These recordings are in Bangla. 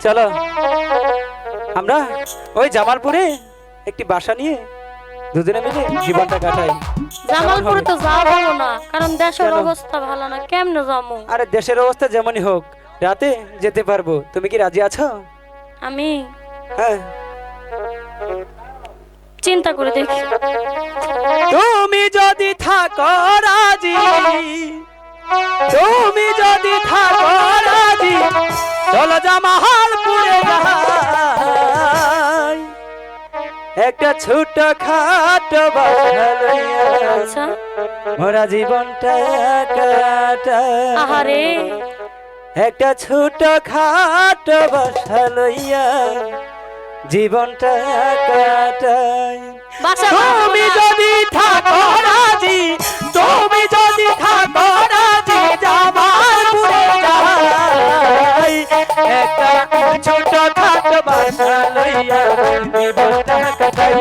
চলো আমরা ওই জামালপুরে একটি বাসা নিয়ে দুজনে মিলে জীবনটা কাটাই। জামালপুরে তো যাওয়া হলো না, কারণ দেশের অবস্থা ভালো না। কেমনে যাবো? আরে দেশের অবস্থা যেমনই হোক রাতে যেতে পারবো। তুমি কি রাজি আছো? আমি হ্যাঁ, চিন্তা করে দেখি। তুমি যদি থাকো রাজি, তুমি যদি থাকো রাজি, চলো জামালপুরে যাই, একটা ছোট খাটো বাসা লইয়া আচ্ছা, মোরা জীবনটা কাটাই। আহারে একটা ছোট খাটো বাসা লইয়া জীবনটা কাটাই। বাসা তুমি যদি থাকো রাজি, তুমি যদি থাকো রাজি, জামালপুরে যাই, একটা ছোট খাটো বাসা লইয়া জীবনটা কাটাই,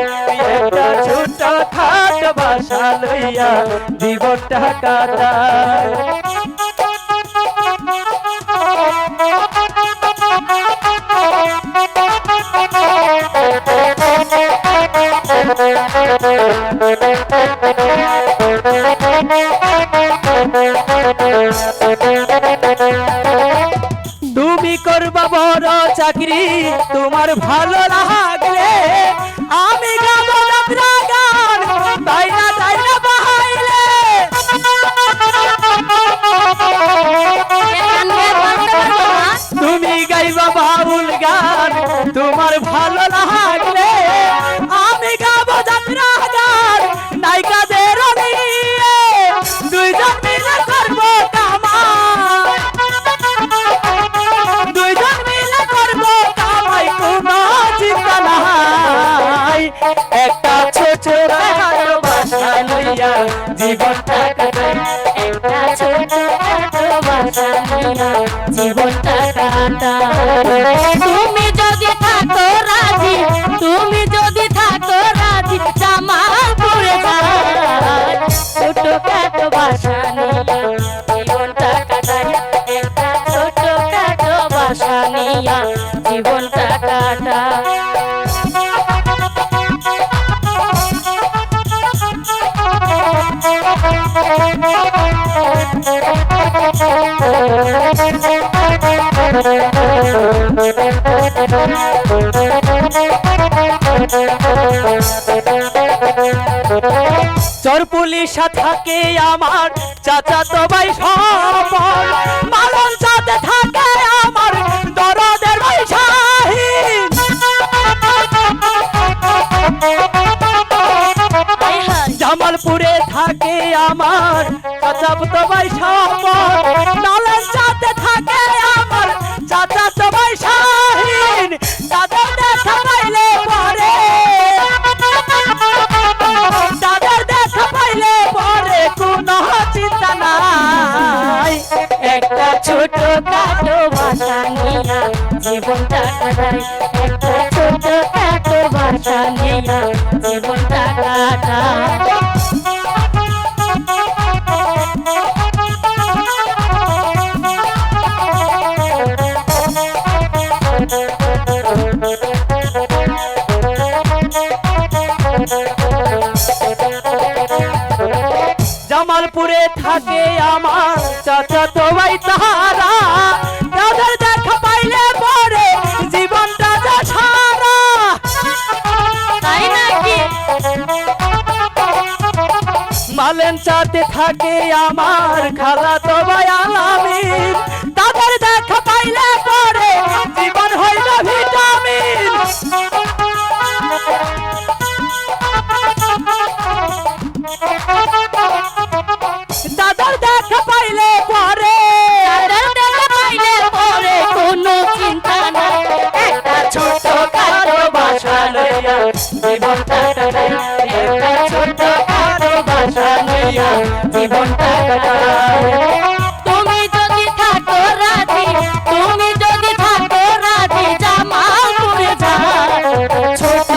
একটা ছোট খাটো বাসা লইয়া জীবনটা কাটাই। তুমি করবা বড় চাকরি, তোমার ভালো লাগলে আমি গাবো যাত্রা গান, তাই না বাহাইলে। তুমি গাইবা বাউল গান, তোমার ভালো লাগলে আমি গাবো যাত্রা গান, নায়িকাদের নিয়ে দুইজন মিলে করবো কামাই, দুইজন মিলে করবো কামাই, কোনো চিন্তা নাই। একটা ছোট খাটো বাসা লইয়া জীবনটা কাটাই, একটা ছোট খাটো বাসা লইয়া জীবনটা কাটাই। তুমি যদি থাকো রাজি, তুমি যদি থাকো রাজি, জামালপুরে যাই, ছোট খাটো বাসা নিয়ে জীবনটা কাটাই, একটা ছোট খাটো বাসা নিয়ে জীবনটা কাটাই। চোর পুলিশ থাকে আমার চাচা তো ভাই সপন, মালন সাথে থাকে আমার দরদের ভাই শাহিন, জামালপুরে থাকে আমার চাচা তো ভাই সপন, মালন সাথে থাকে আমার চাচা তো ভাই শাহিন। তাদের দেখা পাইলে পরে, তাদের দেখা পাইলে পরে কোনো চিন্তা নাই, একটা ছোট খাটো বাসা নিয়ে জীবনটা কাটাই, একটা ছোট খাটো বাসা নিয়ে জীবনটা কাটাই। জামালপুরে থাকে আমার চাচা তো ভাই তাহারা, তাদের দেখা পাইলে পরে জীবনটা যা সারা। তাই নাকি? মালেন সাথে থাকে আমার খালা তো ভাই আলামিন, তাদের দেখা পাইলে পরে জীবন হইল ভিটামিন। তাদের দেখা পাইলে পরে, তাদের দেখা পাইলে পরে কোনো চিন্তা নাই, একটা ছোট খাটো বাসা লইয়া জীবনটা কাটাই, একটা ছোট খাটো বাসা লইয়া জীবনটা কাটাই। তুমি যদি থাকো রাজি, তুমি যদি থাকো রাজি, জামালপুরে যাই, ছোট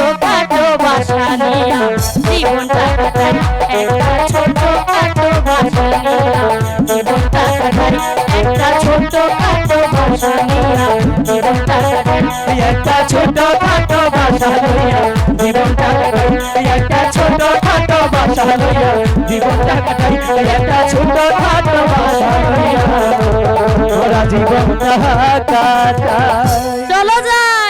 বাসা লইয়া জীবনটা কাটাই একটা ছোট খাটো বাসা লইয়া জীবনটা কাটাই একটা ছোট খাটো বাসা লইয়া জীবনটা কাটাই একটা ছোট খাটো বাসা লইয়া ওরা জীবনটা কাটাই চলো যাই